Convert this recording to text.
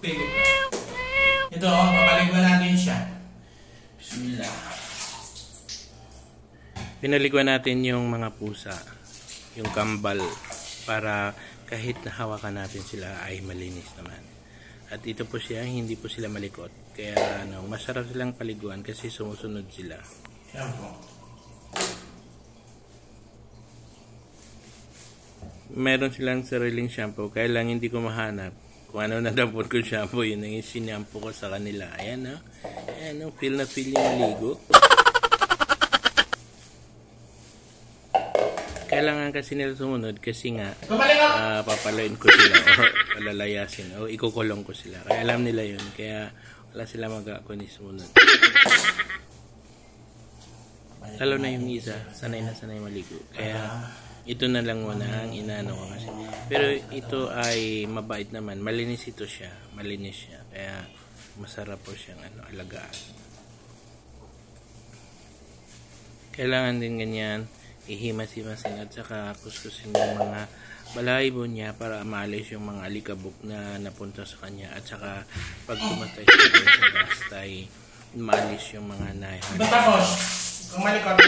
Pigo. Ito, papaliguan natin siya. Bismillah. Pinaliguan natin yung mga pusa, yung kambal, para kahit nahawakan natin sila ay malinis naman. At ito po siya, hindi po sila malikot. Kaya masarap silang paliguan kasi sumusunod sila. Shampoo. Meron silang sariling shampoo, kaya lang hindi ko mahanap kung ano nadampot ko shampoo. Yun ang sinampo ko sa kanila. Ayan o. Ayan o, feel na feel yung maligo. Kailangan kasi nila sumunod kasi nga papalain ko sila o palalayasin o ikukulong ko sila. Kaya alam nila yun. Kaya wala sila kundi sumunod. Lalo na yung isa, sanay na sanay maligo. Kaya ito na lang muna ang inaano ko kasi. Pero ito ay mabait naman. Malinis ito siya. Malinis siya. Kaya masarap po siyang alagaan. Kailangan din ganyan. Ihimas-himasin at saka kuskusin yung mga balahibo niya para maalis yung mga alikabok na napunta sa kanya. At saka pag tumatay siya sa dust ay maalis yung mga naihanda. Tapos, kung malikot.